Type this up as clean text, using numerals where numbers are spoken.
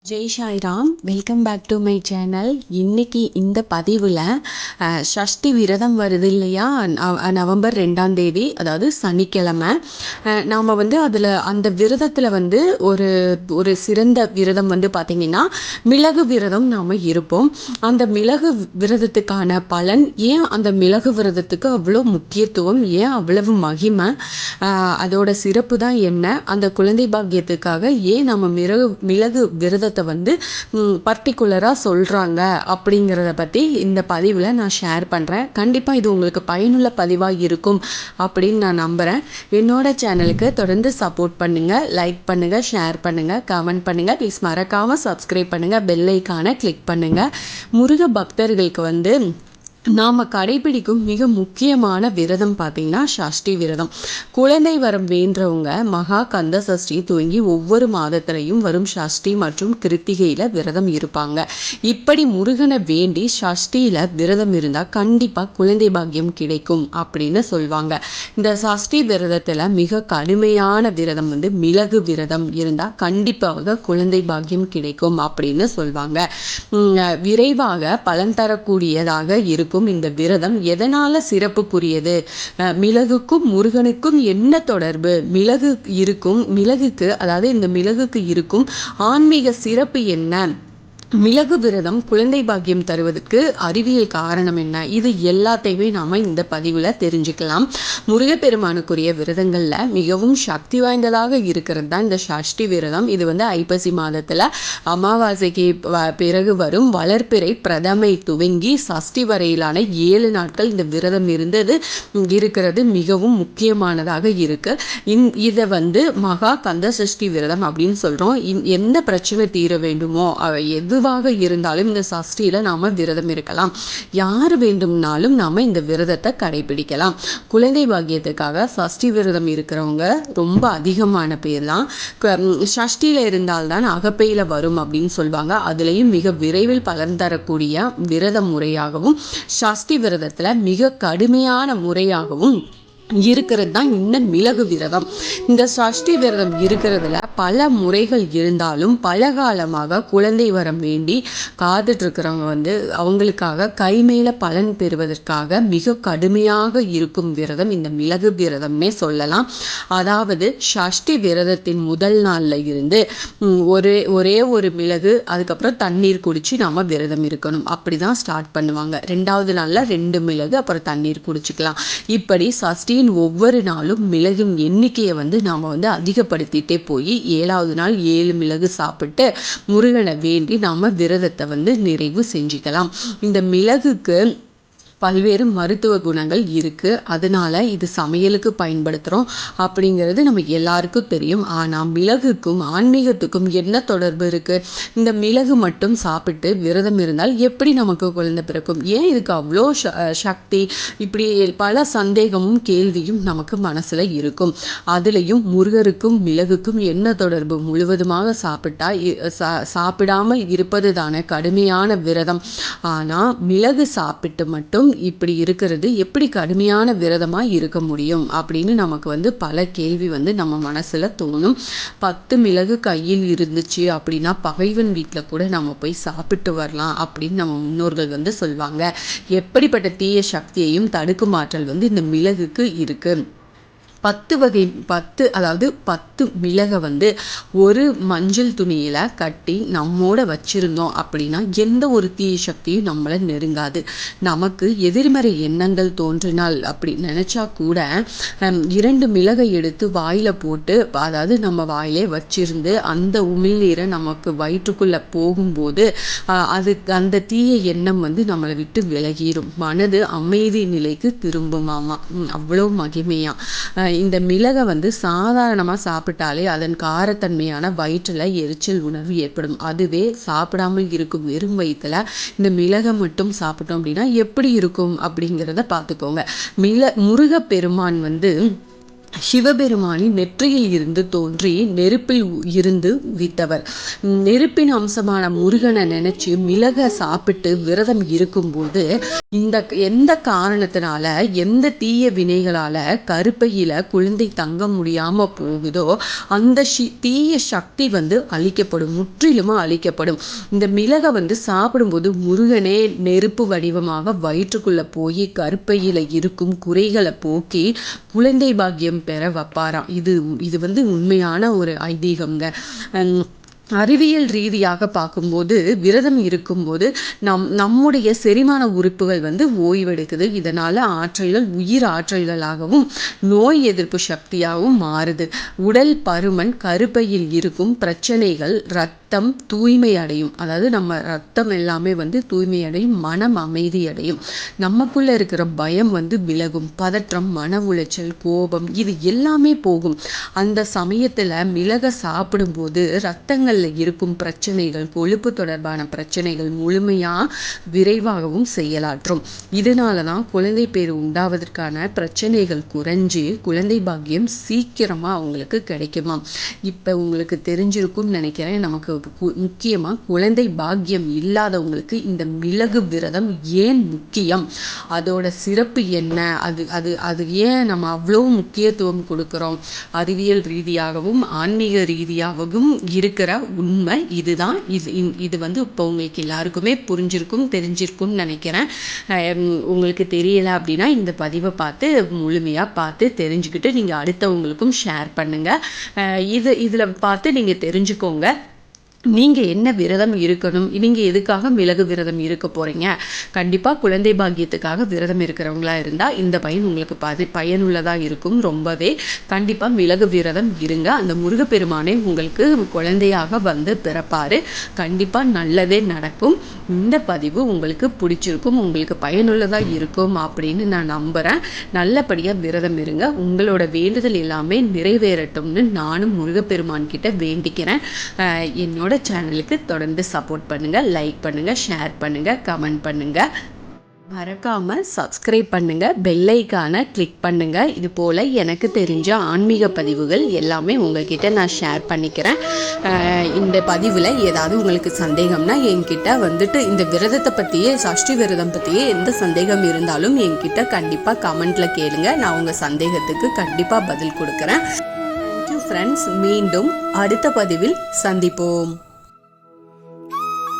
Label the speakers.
Speaker 1: Jai Sairam, welcome back to my channel. இன்னைக்கு இந்த பதிவில் சஷ்டி விரதம் வருது இல்லையா, நவம்பர் 2ஆம் தேதி, அதாவது சனிக்கிழமை. நாம் அதில் அந்த விரதத்தில் ஒரு ஒரு சிறந்த விரதம் பார்த்திங்கன்னா மிளகு விரதம் நாம் இருப்போம். அந்த மிளகு விரதத்துக்கான பலன், ஏன் அந்த மிளகு விரதத்துக்கு அவ்வளோ முக்கியத்துவம், ஏன் அவ்வளவு மகிமை, அதோட சிறப்பு தான் என்ன, அந்த குழந்தை பாக்கியத்துக்காக ஏன் நம்ம மிளகு விரதத்தை பர்டிகுலராக சொல்கிறாங்க அப்படிங்கிறத பற்றி இந்த பதிவில் நான் ஷேர் பண்ணுறேன். கண்டிப்பாக இது உங்களுக்கு பயனுள்ள பதிவாக இருக்கும் அப்படின்னு நான் நம்புகிறேன். என்னோட சேனலுக்கு தொடர்ந்து சப்போர்ட் பண்ணுங்கள், லைக் பண்ணுங்கள், ஷேர் பண்ணுங்கள், கமெண்ட் பண்ணுங்கள். ப்ளீஸ் மறக்காமல் சப்ஸ்கிரைப் பண்ணுங்கள், பெல் ஐக்கானை கிளிக் பண்ணுங்கள். முருக பக்தர்களுக்கு நாம் கடைபிடிக்கும் மிக முக்கியமான விரதம் பார்த்திங்கன்னா சஷ்டி விரதம். குழந்தை வரம் வேண்டவங்க மகா கந்த சஷ்டி துவங்கி ஒவ்வொரு மாதத்திலையும் வரும் சஷ்டி மற்றும் கிருத்திகையில் விரதம் இருப்பாங்க. இப்படி முருகனை வேண்டி சஷ்டியில் விரதம் இருந்தால் கண்டிப்பாக குழந்தை பாக்கியம் கிடைக்கும் அப்படின்னு சொல்லுவாங்க. இந்த சஷ்டி விரதத்தில் மிக கடுமையான விரதம் மிளகு விரதம் இருந்தால் கண்டிப்பாக குழந்தை பாக்கியம் கிடைக்கும் அப்படின்னு சொல்லுவாங்க. விரைவாக பலன் தரக்கூடியதாக இருக்கும் இந்த விரதம். எதனால சிறப்புக்குரியது, மிளகுக்கும் முருகனுக்கும் என்ன தொடர்பு, மிளகுக்கு அதாவது இந்த மிளகுக்கு இருக்கும் ஆன்மீக சிறப்பு என்ன, மிளகு விரதம் குழந்தை பாக்கியம் தருவதற்கு அறிவியல் காரணம் என்ன, இது எல்லாத்தையுமே நாம் இந்த பதிவில் தெரிஞ்சுக்கலாம். முருகப்பெருமானுக்குரிய விரதங்களில் மிகவும் சக்தி வாய்ந்ததாக இருக்கிறது தான் இந்த சஷ்டி விரதம். இது ஐப்பசி மாதத்தில் அமாவாசைக்கு பிறகு வரும் வளர்ப்பிறை பிரதமை துவங்கி சஷ்டி வரையிலான 7 நாட்கள் இந்த விரதம் இருக்கிறது மிகவும் முக்கியமானதாக இருக்கு. இதை மகா கந்த சஷ்டி விரதம் அப்படின்னு சொல்கிறோம். எந்த பிரச்சனை தீர வேண்டுமோ எதுவாக இருந்தாலும் இந்த சஷ்டியில் நாம் விரதம் இருக்கலாம். யார் வேண்டும்னாலும் நாம் இந்த விரதத்தை கடைபிடிக்கலாம். குழந்தை பாக்கியத்துக்காக சஷ்டி விரதம் இருக்கிறவங்க ரொம்ப அதிகமான பேர் தான். சஷ்டியில் இருந்தால்தான் அகப்பையில் வரும் அப்படின்னு சொல்லுவாங்க. அதுலேயும் மிக விரைவில் பலன் தரக்கூடிய விரத முறையாகவும் சஷ்டி விரதத்தில் மிக கடுமையான முறையாகவும் இருக்கிறது தான் இந்த மிளகு விரதம். இந்த சஷ்டி விரதம் இருக்கிறதுல பல முறைகள் இருந்தாலும் பல காலமாக குழந்தை வரம் வேண்டி காத்துட்டு இருக்கிறவங்க அவங்களுக்காக கைமேல பலன் பெறுவதற்காக மிக கடுமையாக இருக்கும் விரதம் இந்த மிளகு விரதம்னே சொல்லலாம். அதாவது சஷ்டி விரதத்தின் முதல் நாளில் இருந்து ஒரே ஒரு மிளகு, அதுக்கப்புறம் தண்ணீர் குடிச்சு நம்ம விரதம் இருக்கணும். அப்படிதான் ஸ்டார்ட் பண்ணுவாங்க. 2வது நாளில் 2 மிளகு, அப்புறம் தண்ணீர் குடிச்சுக்கலாம். இப்படி சஷ்டி ஒவ்வொரு நாளும் மிளகின் எண்ணிக்கையை நாம் அதிகப்படுத்திட்டே போய் 7வது நாள் 7 மிளகு சாப்பிட்டு முருகனை வேண்டி நாம விரதத்தை நிறைவு செஞ்சுக்கலாம். இந்த மிளகுக்கு பல்வேறு மருத்துவ குணங்கள் இருக்குது. அதனால் இது சமையலுக்கு பயன்படுத்துகிறோம் அப்படிங்கிறது நம்ம எல்லாருக்கும் தெரியும். ஆனால் மிளகுக்கும் ஆன்மீகத்துக்கும் என்ன தொடர்பு இருக்குது? இந்த மிளகு மட்டும் சாப்பிட்டு விரதம் இருந்தால் எப்படி நமக்கு குழந்தை பிறக்கும், ஏன் இதுக்கு அவ்வளோ சக்தி, இப்படி பல சந்தேகமும் கேள்வியும் நமக்கு மனசில் இருக்கும். அதுலேயும் முருகருக்கும் மிளகுக்கும் என்ன தொடர்பு? முழுவதுமாக சாப்பிடாமல் இருப்பது தானே கடுமையான விரதம். ஆனால் மிளகு சாப்பிட்டு மட்டும் இப்படி இருக்கிறது எப்படி கடுமையான விரதமாக இருக்க முடியும் அப்படின்னு நமக்கு பல கேள்வி நம்ம மனசில் தோணும். 10 மிளகு கையில் இருந்துச்சு அப்படின்னா பகைவன் வீட்டில் கூட நம்ம போய் சாப்பிட்டு வரலாம் அப்படின்னு நம்ம முன்னோர்கள் சொல்லுவாங்க. எப்படிப்பட்ட தீய சக்தியையும் தடுக்கும் ஆற்றல் இந்த மிளகுக்கு இருக்குது. 10 மிளகை ஒரு மஞ்சள் துணியில் கட்டி நம்மோட வச்சிருந்தோம் அப்படின்னா எந்த ஒரு தீய சக்தியும் நம்மளை நெருங்காது. நமக்கு எதிர்மறை எண்ணங்கள் தோன்றினால் அப்படி நினச்சா கூட 2 மிளகை எடுத்து வாயில் போட்டு, அதாவது நம்ம வாயிலே வச்சிருந்து அந்த உமிழ்நீரை நமக்கு வயிற்றுக்குள்ளே போகும்போது அந்த தீய எண்ணம் நம்மளை விட்டு விலகிடும். மனது அமைதி நிலைக்கு திரும்புமாமா. அவ்வளோ மகிமையா. இந்த மிளகை சாதாரணமாக சாப்பிட்டாலே அதன் காரத்தன்மையான வயிற்றில் எரிச்சல் உணர்வு ஏற்படும். அதுவே சாப்பிடாமல் இருக்கும் வெறும் வயிற்றில் இந்த மிளகை மட்டும் சாப்பிட்டோம் அப்படின்னா எப்படி இருக்கும் அப்படிங்கிறத பார்த்துக்கோங்க. முருகப்பெருமான் சிவபெருமானின் நெற்றியில் இருந்து தோன்றி நெருப்பில் இருந்து உதித்தவர். நெருப்பின் அம்சமான முருகனை நினைச்சு மிளக சாப்பிட்டு விரதம் இருக்கும்போது எந்த காரணத்தினால எந்த தீய வினைகளால கருப்பையில குழந்தை தங்க முடியாம போகுதோ அந்த தீய சக்தி அழிக்கப்படும், முற்றிலுமா அழிக்கப்படும். இந்த மிளகை சாப்பிடும்போது முருகனே நெருப்பு வடிவமாக வயிற்றுக்குள்ள போய் கருப்பையில இருக்கும் குறைகளை போக்கி குழந்தை பாக்கியம் பெற வைப்பாராம். இது உண்மையான ஒரு ஐதீகம்ங்க. அறிவியல் ரீதியாக பார்க்கும்போது விரதம் இருக்கும்போது நம்முடைய செரிமான உறுப்புகள் ஓய்வெடுக்குது. இதனால ஆற்றல்கள் உயிர் ஆற்றல்களாகவும் நோய் எதிர்ப்பு சக்தியாகவும் மாறுது. உடல் பருமன், கருப்பையில் இருக்கும் பிரச்சனைகள், ரத்தம் தூய்மை அடையும். அதாவது நம்ம ரத்தம் எல்லாமே தூய்மை அடையும், மனம் அமைதி அடையும், நமக்குள்ள இருக்கிற பயம் விலகும், பதற்றம், மன உளைச்சல், கோபம் இது எல்லாமே போகும். அந்த சமயத்துல மிளக சாப்பிடும்போது ரத்தங்கள் இருக்கும் பிரச்சனைகள், கொழுப்பு தொடர்பான பிரச்சனைகள் முழுமையா விரைவாகவும் செயலாற்றும். இதனாலதான் குழந்தை பேர் உண்டாவதற்கான பிரச்சனைகள் குறைஞ்சு குழந்தை பாக்கியம் சீக்கிரமா அவங்களுக்கு கிடைக்குமா. இப்ப உங்களுக்கு தெரிஞ்சிருக்கும் நினைக்கிறேன். நமக்கு முக்கியமா குழந்தை பாக்கியம் இல்லாதவங்களுக்கு இந்த மிளகு விரதம் ஏன் முக்கியம், அதோட சிறப்பு என்ன, அது ஏன் நம்ம அவ்வளோ முக்கியத்துவம் கொடுக்கிறோம், அறிவியல் ரீதியாகவும் ஆன்மீக ரீதியாகவும் இருக்கிற உண்மை இதுதான். இது இப்போ உங்களுக்கு எல்லாருக்குமே புரிஞ்சிருக்கும், தெரிஞ்சிருக்கும் நினைக்கிறேன். உங்களுக்கு தெரியல அப்படின்னா இந்த பதிவை பார்த்து முழுமையாக பார்த்து தெரிஞ்சுக்கிட்டு நீங்கள் அடுத்தவங்களுக்கும் ஷேர் பண்ணுங்கள். இதில் பார்த்து நீங்கள் தெரிஞ்சுக்கோங்க நீங்கள் என்ன விரதம் இருக்கணும், நீங்கள் எதுக்காக மிளகு விரதம் இருக்க போகிறீங்க. கண்டிப்பாக குழந்தை பாக்கியத்துக்காக விரதம் இருக்கிறவங்களா இருந்தால் இந்த பயன் உங்களுக்கு பயனுள்ளதாக இருக்கும். ரொம்பவே கண்டிப்பாக மிளகு விரதம் இருங்க. அந்த முருகப்பெருமானே உங்களுக்கு குழந்தையாக பிறப்பார். கண்டிப்பாக நல்லதே நடக்கும். இந்த பதிவு உங்களுக்கு பிடிச்சிருக்கும், உங்களுக்கு பயனுள்ளதாக இருக்கும் அப்படின்னு நான் நம்புகிறேன். நல்லபடியாக விரதம் இருங்க. உங்களோட வேண்டுதல் எல்லாமே நிறைவேறட்டும்னு நானும் முருகப்பெருமான் கிட்ட வேண்டிக்கிறேன். என்னோட சேனலுக்கு தொடர்ந்து சப்போர்ட் பண்ணுங்க, லைக் பண்ணுங்க, ஷேர் பண்ணுங்க, கமெண்ட் பண்ணுங்க. மறக்காம சப்ஸ்கிரைப் பண்ணுங்க, பெல் ஐகானை கிளிக் பண்ணுங்க. இது போல எனக்கு தெரிஞ்ச ஆன்மீக பதிவுகள் எல்லாமே உங்ககிட்ட நான் ஷேர் பண்ணிக்கிறேன். இந்த பதிவில் ஏதாவது உங்களுக்கு சந்தேகம்னா என்கிட்ட இந்த விரதத்தை பற்றியே, சஷ்டி விரதம் பற்றியே எந்த சந்தேகம் இருந்தாலும் என்கிட்ட கண்டிப்பாக கமெண்ட்ல கேளுங்க. நான் உங்கள் சந்தேகத்துக்கு கண்டிப்பாக பதில் கொடுக்குறேன். ஃப்ரெண்ட்ஸ், மீண்டும் அடுத்த பதிவில் சந்திப்போம்.